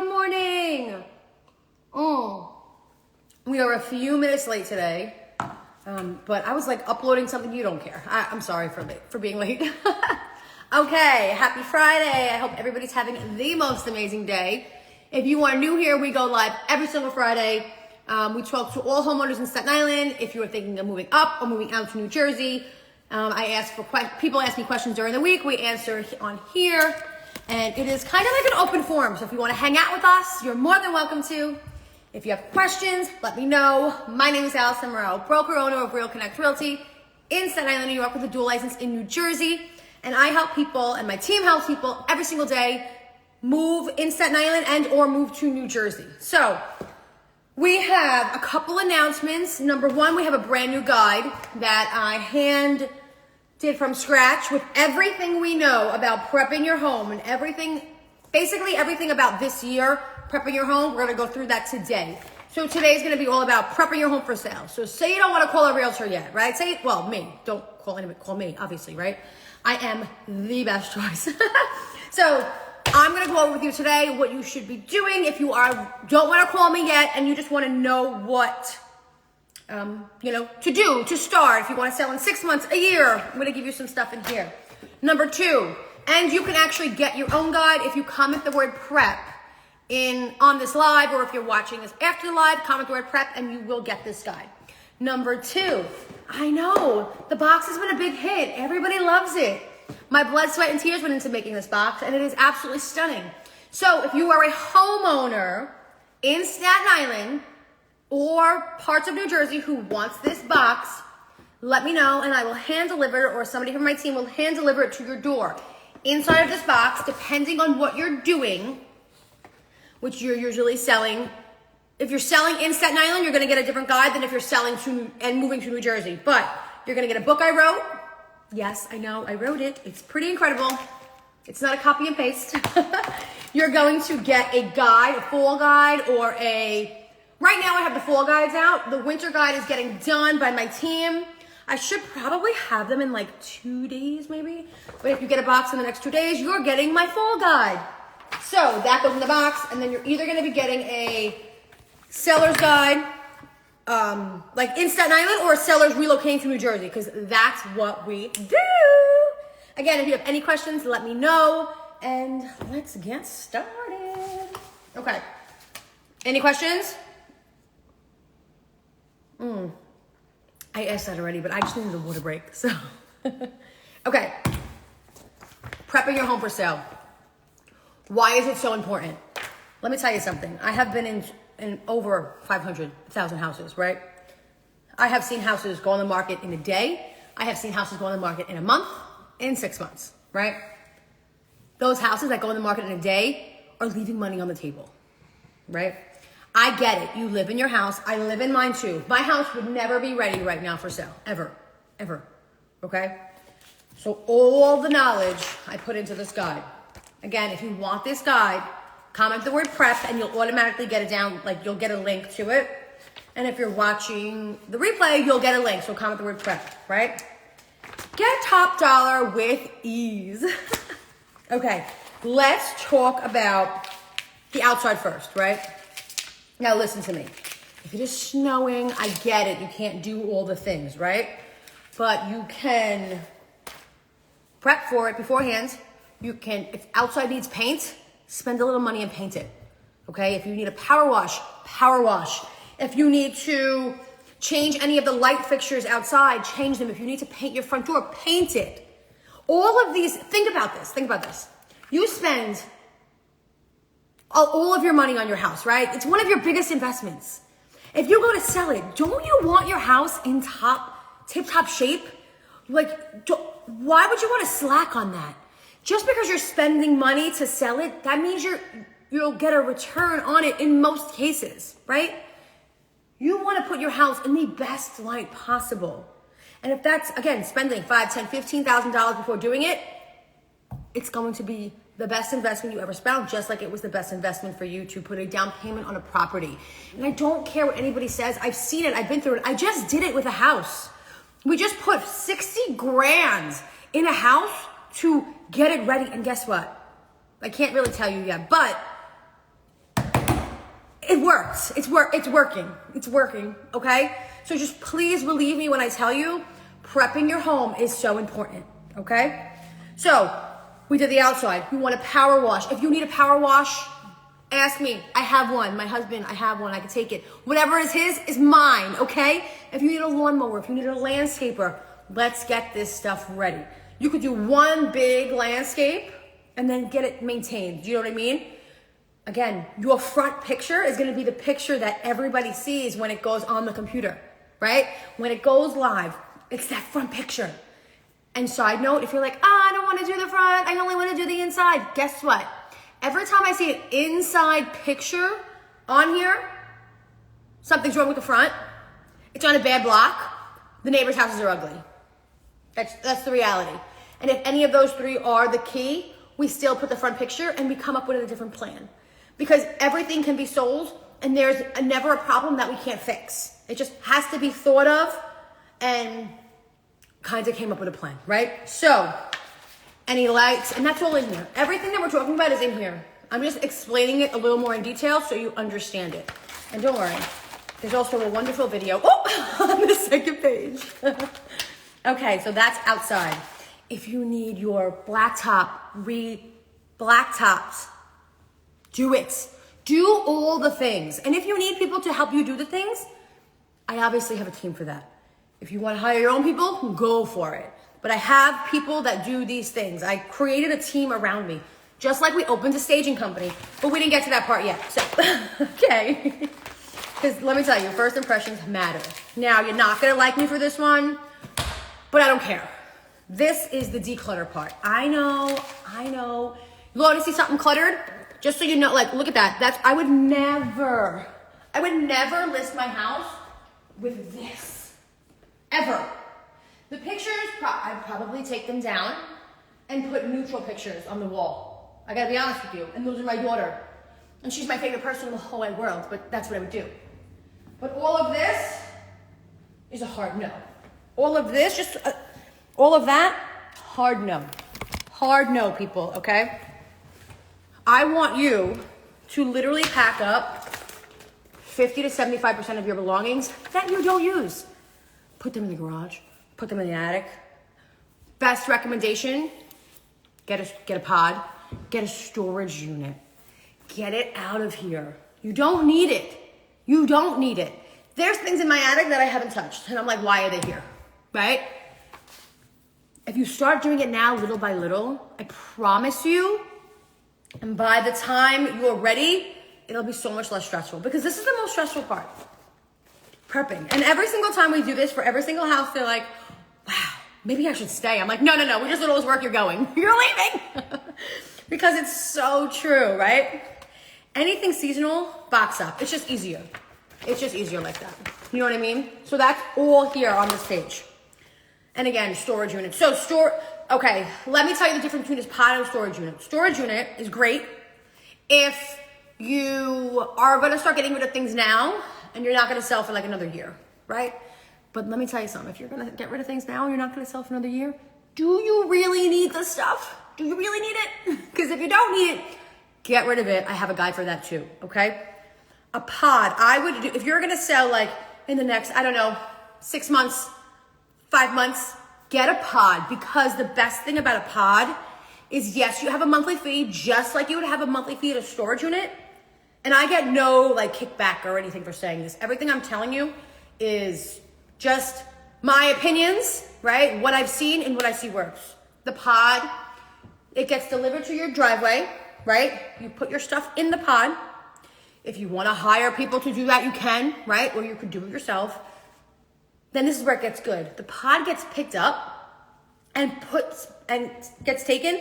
Good morning. We are a few minutes late today, but I was like uploading something. You don't care. I'm sorry for being late. Okay, happy Friday. I hope everybody's having the most amazing day. If you are new here, we go live every single Friday. We talk to all homeowners in Staten Island. If you are thinking of moving up or moving out to New Jersey, people ask me questions during the week. We answer on here. And it is kind of like an open forum. So if you want to hang out with us, you're more than welcome to. If you have questions, let me know. My name is allisonmireau, broker owner of Realconnect Realty in Staten Island, New York, with a dual license in New Jersey. And I help people, and my team helps people every single day move in Staten Island and or move to New Jersey. So we have a couple announcements. Number one, we have a brand new guide that I did from scratch with everything we know about prepping your home and basically everything about this year, prepping your home. We're gonna go through that today. So today is gonna be all about prepping your home for sale. So say you don't wanna call a realtor yet, right? Me, don't call anybody, call me, obviously, right? I am the best choice. So I'm gonna go over with you today what you should be doing if you don't wanna call me yet and you just wanna know what to do to start. If you want to sell in 6 months, a year, I'm going to give you some stuff in here. Number two, and you can actually get your own guide if you comment the word prep on this live, or if you're watching this after the live, comment the word prep and you will get this guide. Number two, I know the box has been a big hit. Everybody loves it. My blood, sweat, and tears went into making this box, and it is absolutely stunning. So if you are a homeowner in Staten Island or parts of New Jersey who wants this box, let me know and I will hand deliver it, or somebody from my team will hand deliver it to your door. Inside of this box, depending on what you're doing, which you're usually selling, if you're selling in Staten Island, you're gonna get a different guide than if you're selling and moving to New Jersey. But you're gonna get a book I wrote. Yes, I know, I wrote it. It's pretty incredible. It's not a copy and paste. You're going to get a guide, a full guide, or right now I have the fall guides out. The winter guide is getting done by my team. I should probably have them in like 2 days maybe. But if you get a box in the next 2 days, you're getting my fall guide. So that goes in the box, and then you're either gonna be getting a seller's guide, like in Staten Island, or a seller's relocating to New Jersey, because that's what we do. Again, if you have any questions, let me know, and let's get started. Okay, any questions? I asked that already, but I just needed a water break, so. Okay, prepping your home for sale. Why is it so important? Let me tell you something. I have been in over 500,000 houses, right? I have seen houses go on the market in a day. I have seen houses go on the market in a month, in 6 months, right? Those houses that go on the market in a day are leaving money on the table, right? I get it. You live in your house. I live in mine too. My house would never be ready right now for sale. Ever. Okay? So all the knowledge I put into this guide. Again, if you want this guide, comment the word prep and you'll automatically get it down. Like, you'll get a link to it. And if you're watching the replay, you'll get a link. So comment the word prep, right? Get top dollar with ease. Okay, let's talk about the outside first, right? Now listen to me. If it is snowing, I get it. You can't do all the things, right? But you can prep for it beforehand. You can, if outside needs paint, spend a little money and paint it. Okay? If you need a power wash, power wash. If you need to change any of the light fixtures outside, change them. If you need to paint your front door, paint it. All of these, think about this. You spend all of your money on your house, right? It's one of your biggest investments. If you go to sell it, don't you want your house in tip-top shape? Like, why would you want to slack on that? Just because you're spending money to sell it, that means you'll get a return on it in most cases, right? You want to put your house in the best light possible. And if that's, again, spending $5,000, $10,000, $15,000 before doing it, it's going to be the best investment you ever spent, just like it was the best investment for you to put a down payment on a property. And I don't care what anybody says. I've seen it. I've been through it. I just did it with a house. We just put 60 grand in a house to get it ready. And guess what? I can't really tell you yet, but it works. It's working. It's working, okay? So just please believe me when I tell you, prepping your home is so important, okay? So we did the outside. We want a power wash. If you need a power wash, ask me. I have one. My husband, I have one. I can take it. Whatever is his is mine, okay? If you need a lawnmower, if you need a landscaper, let's get this stuff ready. You could do one big landscape and then get it maintained. Do you know what I mean? Again, your front picture is gonna be the picture that everybody sees when it goes on the computer, right? When it goes live, it's that front picture. And side note, if you're like, I don't wanna do the front, I only wanna do the inside, guess what? Every time I see an inside picture on here, something's wrong with the front, it's on a bad block, the neighbor's houses are ugly. That's the reality. And if any of those three are the key, we still put the front picture and we come up with a different plan. Because everything can be sold and there's never a problem that we can't fix. It just has to be thought of and kind of came up with a plan, right? So, any lights, and that's all in here. Everything that we're talking about is in here. I'm just explaining it a little more in detail so you understand it. And don't worry, there's also a wonderful video on the second page. Okay, so that's outside. If you need your blacktops, do it. Do all the things. And if you need people to help you do the things, I obviously have a team for that. If you want to hire your own people, go for it. But I have people that do these things. I created a team around me, just like we opened a staging company, but we didn't get to that part yet. So, okay. Because let me tell you, first impressions matter. Now, you're not going to like me for this one, but I don't care. This is the declutter part. I know. You want to see something cluttered? Just so you know, like, look at that. I would never list my house with this. Ever. The pictures, I'd probably take them down and put neutral pictures on the wall. I gotta be honest with you. And those are my daughter. And she's my favorite person in the whole wide world, but that's what I would do. But all of this is a hard no. All of this, all of that, hard no. Hard no, people, okay? I want you to literally pack up 50 to 75% of your belongings that you don't use. Put them in the garage, put them in the attic. Best recommendation, get a pod, get a storage unit. Get it out of here. You don't need it. You don't need it. There's things in my attic that I haven't touched, and I'm like, why are they here, right? If you start doing it now, little by little, I promise you, and by the time you're ready, it'll be so much less stressful, because this is the most stressful part, prepping. And every single time we do this for every single house, they're like, wow, maybe I should stay. I'm like, no, we just did all this work, you're going. You're leaving. Because it's so true, right? Anything seasonal, box up. It's just easier. It's just easier like that. You know what I mean? So that's all here on this page. And again, storage unit. So okay, let me tell you the difference between this pod and a storage unit. Storage unit is great if you are gonna start getting rid of things now and you're not gonna sell for like another year, right? But let me tell you something, if you're gonna get rid of things now and you're not gonna sell for another year, do you really need the stuff? Do you really need it? Because if you don't need it, get rid of it. I have a guide for that too, okay? A pod, I would do, if you're gonna sell like in the next, 6 months, 5 months, get a pod, because the best thing about a pod is, yes, you have a monthly fee just like you would have a monthly fee at a storage unit. And I get no like kickback or anything for saying this. Everything I'm telling you is just my opinions, right? What I've seen and what I see works. The pod, it gets delivered to your driveway, right? You put your stuff in the pod. If you want to hire people to do that, you can, right? Or you could do it yourself. Then this is where it gets good. The pod gets picked up and gets taken,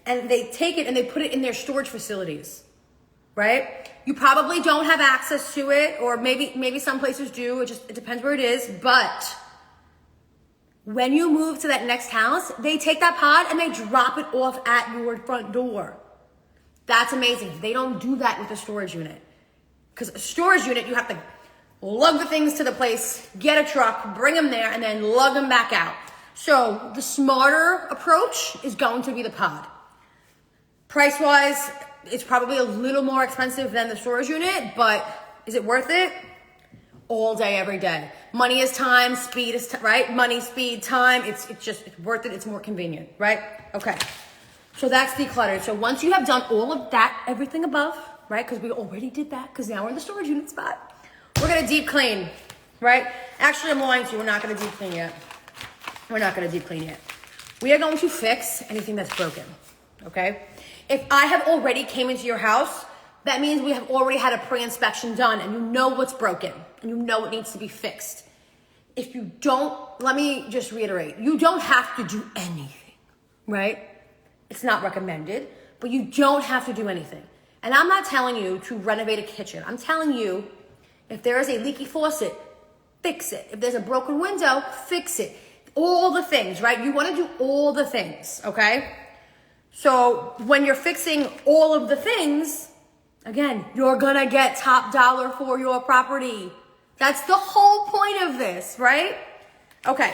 and they take it and they put it in their storage facilities, right? You probably don't have access to it, or maybe some places do. It depends where it is. But when you move to that next house, they take that pod and they drop it off at your front door. That's amazing. They don't do that with a storage unit. Because a storage unit, you have to lug the things to the place, get a truck, bring them there, and then lug them back out. So the smarter approach is going to be the pod. Price-wise, it's probably a little more expensive than the storage unit, but Is it worth it? All day, every day. Money is time, speed is right? Money, speed, time. It's worth it. It's more convenient, right? Okay. So that's decluttered. So once you have done all of that, everything above, right? Because we already did that, because now we're in the storage unit spot. We're gonna deep clean, right? Actually, I'm lying to you. We're not gonna deep clean yet. We're not gonna deep clean yet. We are going to fix anything that's broken, okay? If I have already came into your house, that means we have already had a pre-inspection done and you know what's broken and you know it needs to be fixed. If you don't, let me just reiterate, you don't have to do anything, right? It's not recommended, but you don't have to do anything. And I'm not telling you to renovate a kitchen. I'm telling you, if there is a leaky faucet, fix it. If there's a broken window, fix it. All the things, right? You want to do all the things, okay? So when you're fixing all of the things, again, you're gonna get top dollar for your property. That's the whole point of this, right? Okay,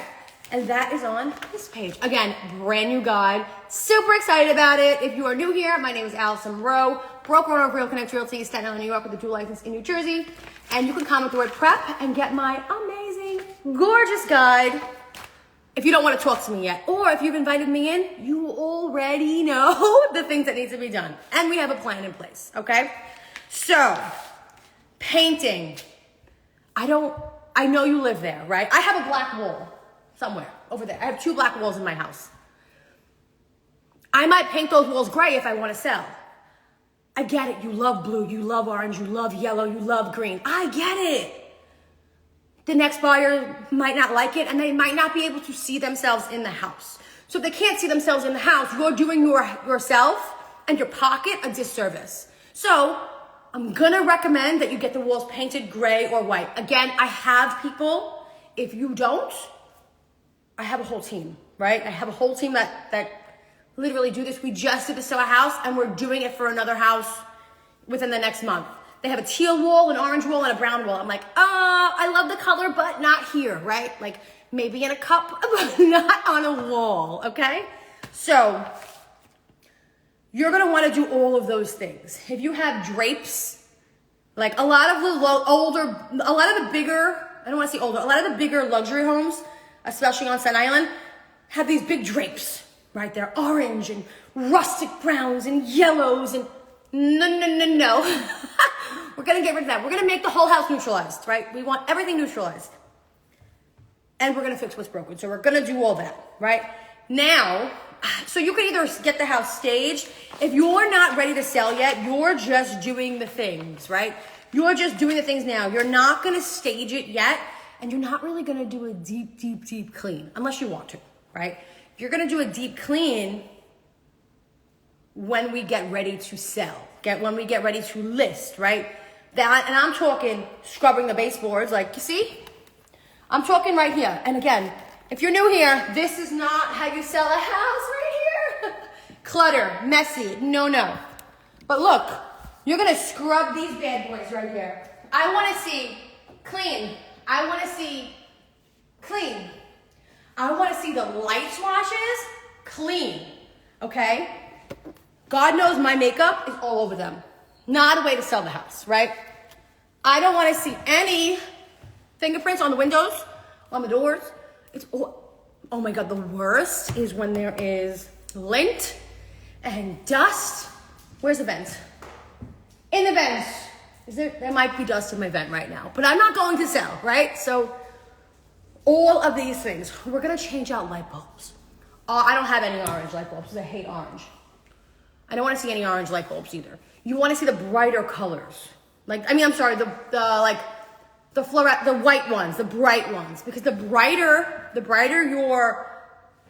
and that is on this page. Again, brand new guide. Super excited about it. If you are new here, my name is Allison Mireau, broker owner of Real Connect Realty, Staten Island, New York, with a dual license in New Jersey. And you can comment the word prep and get my amazing, gorgeous guide. If you don't want to talk to me yet, or if you've invited me in, you already know the things that need to be done. And we have a plan in place, okay? So, painting. I know you live there, right? I have a black wall somewhere over there. I have 2 black walls in my house. I might paint those walls gray if I want to sell. I get it. You love blue, you love orange, you love yellow, you love green. I get it. The next buyer might not like it and they might not be able to see themselves in the house. So if they can't see themselves in the house, you're doing yourself and your pocket a disservice. So I'm gonna recommend that you get the walls painted gray or white. Again, I have people, if you don't, I have a whole team, right? I have a whole team that literally do this. We just did this to a house and we're doing it for another house within the next month. They have a teal wall, an orange wall, and a brown wall. I'm like, I love the color, but not here, right? Like maybe in a cup, but not on a wall, okay? So you're gonna wanna do all of those things. If you have drapes, like a lot of the bigger, I don't wanna say older, a lot of the bigger luxury homes, especially on Staten Island, have these big drapes, right? They're orange and rustic browns and yellows and no. We're gonna get rid of that. We're gonna make the whole house neutralized, right? We want everything neutralized. And we're gonna fix what's broken. So we're gonna do all that, right? Now, so you can either get the house staged. If you're not ready to sell yet, you're just doing the things, right? You're just doing the things now. You're not gonna stage it yet, and you're not really gonna do a deep clean, unless you want to, right? You're gonna do a deep clean when we get ready to sell, when we get ready to list, right? That, and I'm talking scrubbing the baseboards, like, you see? I'm talking right here. And again, if you're new here, this is not how you sell a house right here. Clutter, messy, no. But look, you're gonna scrub these bad boys right here. I wanna see clean. I wanna see clean. I wanna see the light swatches clean, okay? God knows my makeup is all over them. Not a way to sell the house, right? I don't want to see any fingerprints on the windows, on the doors. Oh my God, the worst is when there is lint and dust. Where's the vent? In the vent. There might be dust in my vent right now, but I'm not going to sell, right? So all of these things, we're gonna change out light bulbs. I don't have any orange light bulbs because I hate orange. I don't want to see any orange light bulbs either. You want to see the brighter colors. The white ones, the bright ones. Because the brighter your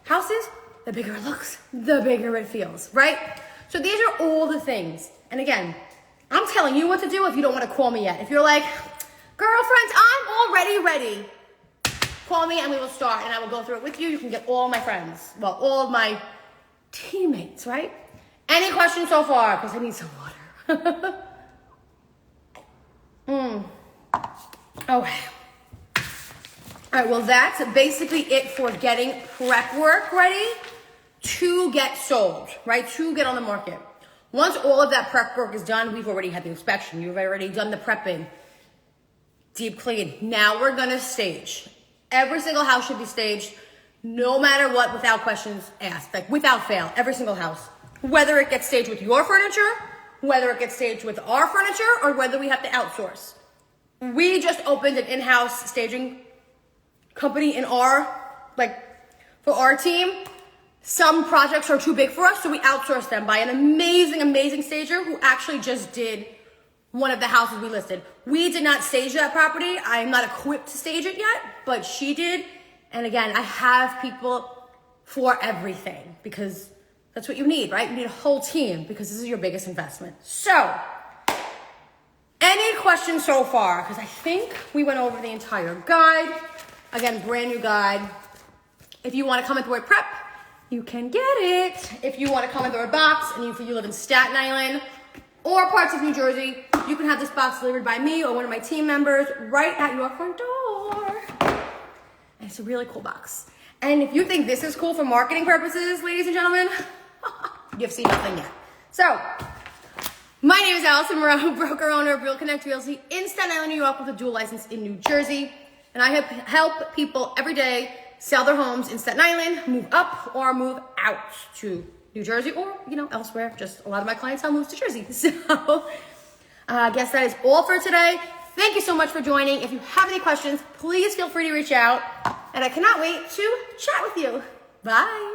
house is, the bigger it looks, the bigger it feels, right? So these are all the things. And again, I'm telling you what to do if you don't want to call me yet. If you're like, girlfriends, I'm already ready. Call me and we will start and I will go through it with you. You can get all my friends, well, all of my teammates, right? Any questions so far? Because I need some water. Okay. All right, well, that's basically it for getting prep work ready to get sold, right? To get on the market. Once all of that prep work is done, we've already had the inspection. You've already done the prepping. deep clean. Now we're gonna stage. Every single house should be staged, no matter what, without questions asked, like without fail, every single house. Whether it gets staged with your furniture, whether it gets staged with our furniture, or whether we have to outsource. We just opened an in-house staging company in for our team. Some projects are too big for us, so we outsource them by an amazing stager who actually just did one of the houses we listed. We did not stage that property. I'm not equipped to stage it yet, but she did. And again, I have people for everything because that's what you need, right? You need a whole team because this is your biggest investment. So, any questions so far? Because I think we went over the entire guide. Again, brand new guide. If you want to comment the word prep, you can get it. If you want to comment the word box and you live in Staten Island or parts of New Jersey, you can have this box delivered by me or one of my team members right at your front door. And it's a really cool box. And if you think this is cool for marketing purposes, ladies and gentlemen, you've seen nothing yet. So, my name is Allison Mireau, broker owner of Real Connect Realty in Staten Island, New York, with a dual license in New Jersey. And I help people every day sell their homes in Staten Island, move up or move out to New Jersey or, elsewhere. Just a lot of my clientele moves to Jersey. So I guess that is all for today. Thank you so much for joining. If you have any questions, please feel free to reach out. And I cannot wait to chat with you. Bye.